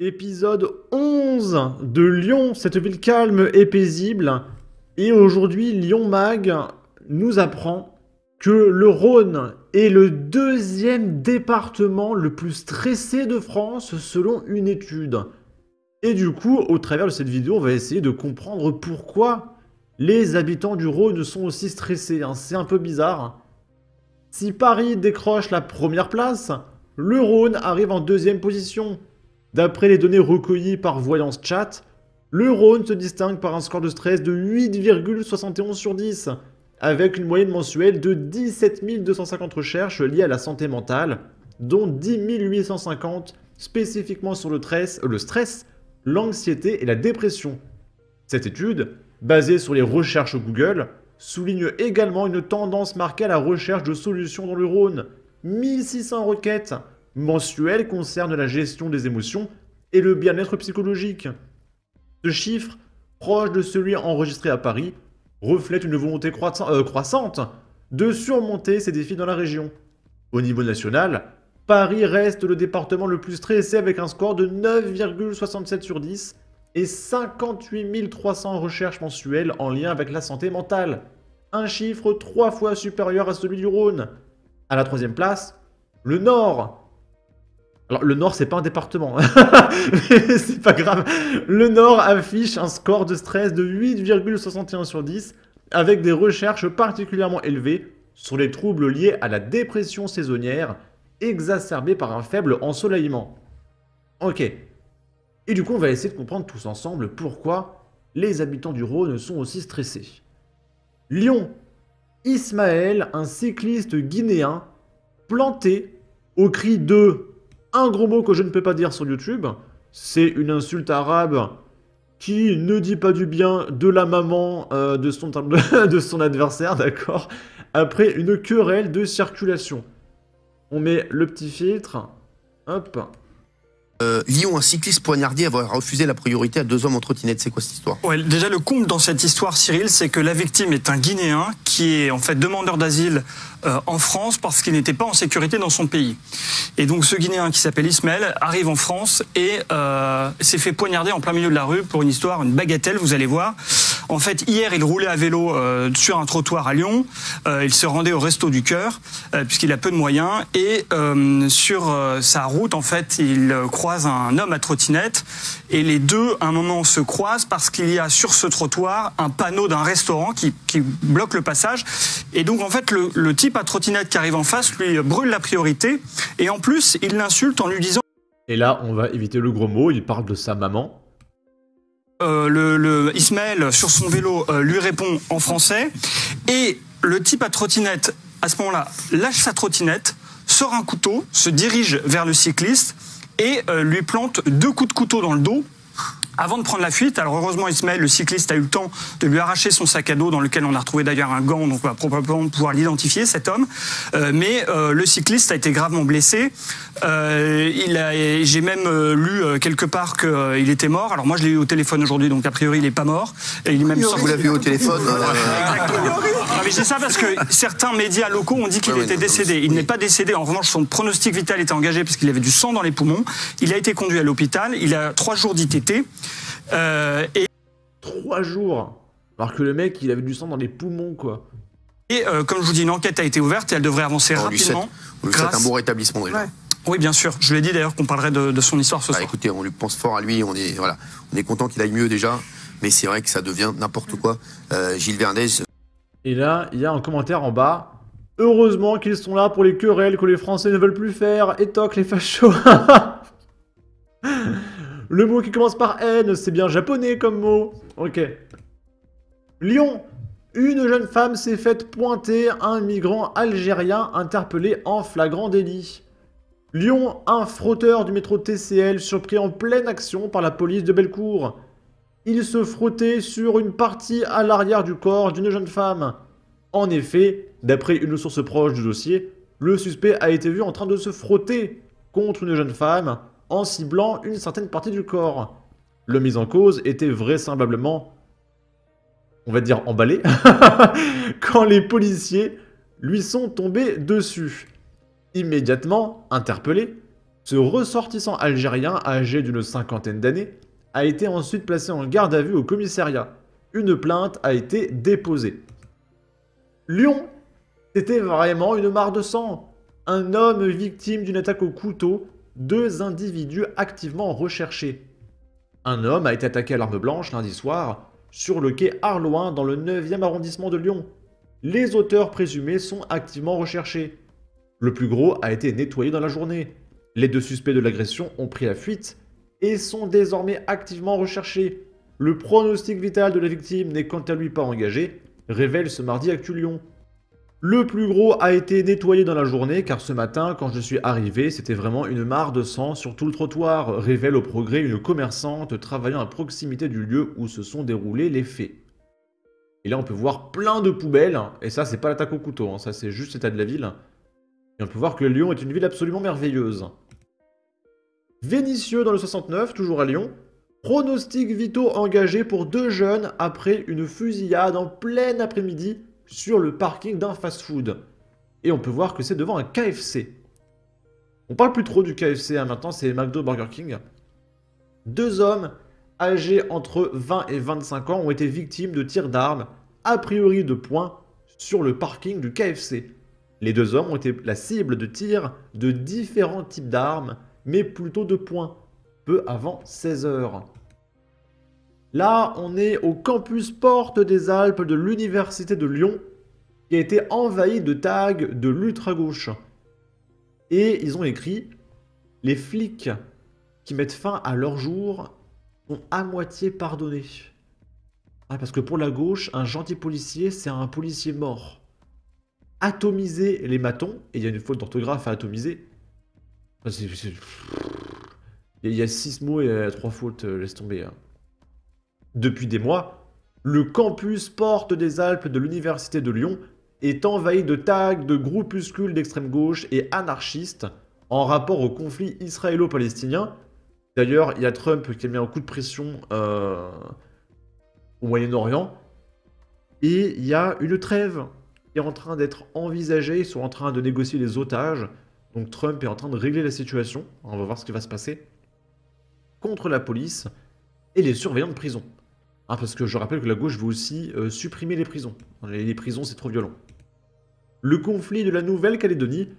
Épisode 11 de Lyon, cette ville calme et paisible. Et aujourd'hui, Lyon Mag nous apprend que le Rhône est le deuxième département le plus stressé de France selon une étude. Et du coup, au travers de cette vidéo, on va essayer de comprendre pourquoi les habitants du Rhône sont aussi stressés. C'est un peu bizarre. Si Paris décroche la première place, le Rhône arrive en deuxième position. D'après les données recueillies par Voyance Chat, le Rhône se distingue par un score de stress de 8,71 sur 10, avec une moyenne mensuelle de 17 250 recherches liées à la santé mentale, dont 10 850 spécifiquement sur le stress, l'anxiété et la dépression. Cette étude, basée sur les recherches Google, souligne également une tendance marquée à la recherche de solutions dans le Rhône. 1600 requêtes mensuelles concernent la gestion des émotions et le bien-être psychologique. Ce chiffre, proche de celui enregistré à Paris, reflète une volonté croissante de surmonter ces défis dans la région. Au niveau national, Paris reste le département le plus stressé avec un score de 9,67 sur 10 et 58 300 recherches mensuelles en lien avec la santé mentale. Un chiffre 3 fois supérieur à celui du Rhône. À la troisième place, le Nord. Alors, le Nord, c'est pas un département. Mais c'est pas grave. Le Nord affiche un score de stress de 8,61 sur 10, avec des recherches particulièrement élevées sur les troubles liés à la dépression saisonnière, exacerbée par un faible ensoleillement. Ok. Et du coup, on va essayer de comprendre tous ensemble pourquoi les habitants du Rhône sont aussi stressés. Lyon. Ismaël, un cycliste guinéen, planté au cri de... un gros mot que je ne peux pas dire sur YouTube, c'est une insulte arabe qui ne dit pas du bien de la maman de son adversaire, d'accord. Après une querelle de circulation. On met le petit filtre, hop. Lyon, un cycliste poignardé avoir refusé la priorité à 2 hommes en trottinette. C'est quoi cette histoire? Ouais, déjà le comble dans cette histoire, Cyril, c'est que la victime est un Guinéen qui est en fait demandeur d'asile en France parce qu'il n'était pas en sécurité dans son pays. Et donc ce Guinéen qui s'appelle Ismaël arrive en France et s'est fait poignarder en plein milieu de la rue pour une histoire, une bagatelle, vous allez voir. En fait, hier, il roulait à vélo sur un trottoir à Lyon. Il se rendait au Resto du Cœur puisqu'il a peu de moyens. Et sur sa route, en fait, il croise un homme à trottinette. Et les deux, à un moment, se croisent parce qu'il y a sur ce trottoir un panneau d'un restaurant qui bloque le passage. Et donc, en fait, le type à trottinette qui arrive en face lui brûle la priorité. Et en plus, il l'insulte en lui disant... Et là, on va éviter le gros mot, il parle de sa maman. Ismaël, sur son vélo, lui répond en français. Et le type à trottinette, à ce moment-là, lâche sa trottinette, sort un couteau, se dirige vers le cycliste et lui plante 2 coups de couteau dans le dos avant de prendre la fuite. Alors heureusement, Ismaël, le cycliste, a eu le temps de lui arracher son sac à dos dans lequel on a retrouvé d'ailleurs un gant, donc on va probablement pouvoir l'identifier, cet homme. Mais le cycliste a été gravement blessé. J'ai même lu quelque part qu'il était mort. Alors moi, je l'ai eu au téléphone aujourd'hui, donc a priori, il n'est pas mort. Et il est même sorti... Vous l'avez eu au téléphone Exactement. Non, mais je dis ça parce que certains médias locaux ont dit qu'il était décédé. Il n'est pas décédé. En revanche, son pronostic vital était engagé parce qu'il avait du sang dans les poumons. Il a été conduit à l'hôpital. Il a 3 jours d'ITT. 3 jours. Alors que le mec, il avait du sang dans les poumons, quoi. Et comme je vous dis, une enquête a été ouverte et elle devrait avancer rapidement. On lui souhaite un bon rétablissement déjà. Ouais. Oui, bien sûr. Je lui ai dit d'ailleurs qu'on parlerait de son histoire ce soir. Écoutez, on lui pense fort à lui. On est content qu'il aille mieux déjà. Mais c'est vrai que ça devient n'importe quoi. Gilles Verdez. Et là, il y a un commentaire en bas. Heureusement qu'ils sont là pour les querelles que les Français ne veulent plus faire. Et toc les fachos. Le mot qui commence par N, c'est bien japonais comme mot. Ok. Lyon. Une jeune femme s'est faite pointer un migrant algérien interpellé en flagrant délit. Lyon, un frotteur du métro TCL surpris en pleine action par la police de Bellecour. Il se frottait sur une partie à l'arrière du corps d'une jeune femme. En effet, d'après une source proche du dossier, le suspect a été vu en train de se frotter contre une jeune femme en ciblant une certaine partie du corps. Le mis en cause était vraisemblablement, on va dire, emballé, quand les policiers lui sont tombés dessus. Immédiatement interpellé, Ce ressortissant algérien, âgé d'une cinquantaine d'années, a été ensuite placé en garde à vue au commissariat. Une plainte a été déposée. Lyon, c'était vraiment une mare de sang. Un homme victime d'une attaque au couteau, 2 individus activement recherchés. Un homme a été attaqué à l'arme blanche lundi soir sur le quai Arloin dans le 9e arrondissement de Lyon. Les auteurs présumés sont activement recherchés. Le plus gros a été nettoyé dans la journée. Les 2 suspects de l'agression ont pris la fuite et sont désormais activement recherchés. Le pronostic vital de la victime n'est quant à lui pas engagé, révèle ce mardi Actu Lyon. Le plus gros a été nettoyé dans la journée car ce matin, quand je suis arrivé, c'était vraiment une mare de sang sur tout le trottoir, révèle au Progrès une commerçante travaillant à proximité du lieu où se sont déroulés les faits. Et là, on peut voir plein de poubelles, et ça, c'est pas l'attaque au couteau, hein, ça c'est juste l'état de la ville. Et on peut voir que Lyon est une ville absolument merveilleuse. Vénissieux dans le 69, toujours à Lyon. Pronostics vitaux engagés pour 2 jeunes après une fusillade en plein après-midi sur le parking d'un fast-food. Et on peut voir que c'est devant un KFC. On parle plus trop du KFC, hein, maintenant c'est McDo, Burger King. 2 hommes âgés entre 20 et 25 ans ont été victimes de tirs d'armes, a priori de poing, sur le parking du KFC. Les 2 hommes ont été la cible de tirs de différents types d'armes, mais plutôt de poing, peu avant 16 h. Là, on est au campus Porte des Alpes de l'Université de Lyon, qui a été envahi de tags de l'ultra-gauche. Et ils ont écrit « Les flics qui mettent fin à leur jour sont à moitié pardonnés. » Ah, parce que pour la gauche, un gentil policier, c'est un policier mort. Atomiser les matons, et il y a une faute d'orthographe à atomiser. Il y a 6 mots et 3 fautes, laisse tomber. Hein. Depuis des mois, le campus Porte des Alpes de l'Université de Lyon est envahi de tags de groupuscules d'extrême gauche et anarchistes en rapport au conflit israélo-palestinien. D'ailleurs, il y a Trump qui a mis un coup de pression au Moyen-Orient. Et il y a une trêve qui est en train d'être envisagée. Ils sont en train de négocier les otages. Donc Trump est en train de régler la situation. On va voir ce qui va se passer. Contre la police et les surveillants de prison. Hein, parce que je rappelle que la gauche veut aussi supprimer les prisons. Les prisons, c'est trop violent. Le conflit de la Nouvelle-Calédonie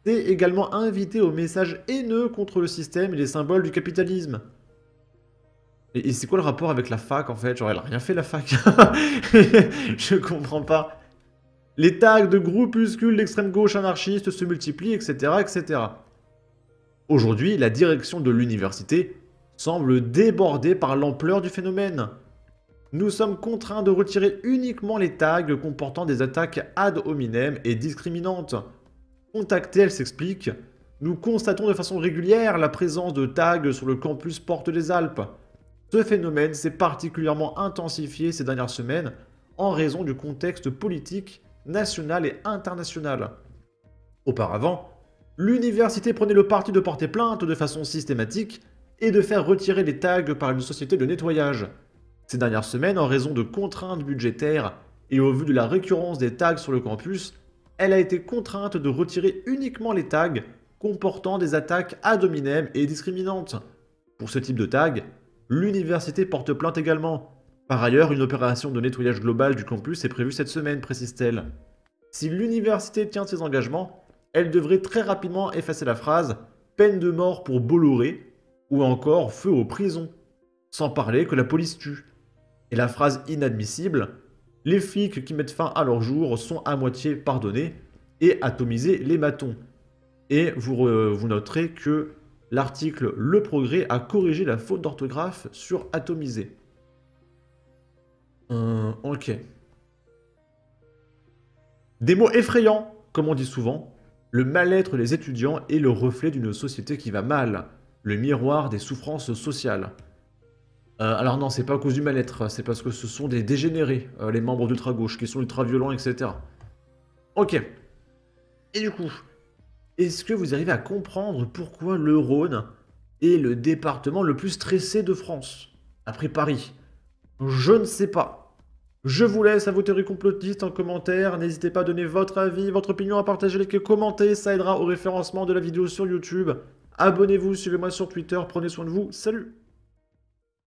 s'est également invité au message haineux contre le système et les symboles du capitalisme. Et c'est quoi le rapport avec la fac, en fait? Genre, elle a rien fait, la fac. Je comprends pas. Les tags de groupuscules d'extrême gauche anarchistes se multiplient, etc., etc. Aujourd'hui, la direction de l'université semble débordée par l'ampleur du phénomène. Nous sommes contraints de retirer uniquement les tags comportant des attaques ad hominem et discriminantes. Contactée, elle s'explique. Nous constatons de façon régulière la présence de tags sur le campus Porte des Alpes. Ce phénomène s'est particulièrement intensifié ces dernières semaines en raison du contexte politique national et international. Auparavant, l'université prenait le parti de porter plainte de façon systématique et de faire retirer les tags par une société de nettoyage. Ces dernières semaines, en raison de contraintes budgétaires et au vu de la récurrence des tags sur le campus, elle a été contrainte de retirer uniquement les tags comportant des attaques ad hominem et discriminantes. Pour ce type de tag, l'université porte plainte également. Par ailleurs, une opération de nettoyage global du campus est prévue cette semaine, précise-t-elle. Si l'université tient ses engagements, elle devrait très rapidement effacer la phrase « peine de mort pour Bolloré » ou encore « feu aux prisons », sans parler que la police tue. Et la phrase inadmissible « les flics qui mettent fin à leur jour sont à moitié pardonnés » et « atomiser les matons ». Et vous noterez que l'article Le Progrès a corrigé la faute d'orthographe sur « atomiser ». Ok. Des mots effrayants, comme on dit souvent. Le mal-être des étudiants est le reflet d'une société qui va mal. Le miroir des souffrances sociales. Alors non, c'est pas à cause du mal-être, c'est parce que ce sont des dégénérés, les membres d'ultra-gauche, qui sont ultra-violents, etc. Ok. Et du coup, est-ce que vous arrivez à comprendre pourquoi le Rhône est le département le plus stressé de France, après Paris? Je ne sais pas. Je vous laisse à vos théories complotistes en commentaire. N'hésitez pas à donner votre avis, votre opinion, à partager, liker, commenter. Ça aidera au référencement de la vidéo sur YouTube. Abonnez-vous, suivez-moi sur Twitter, prenez soin de vous, salut!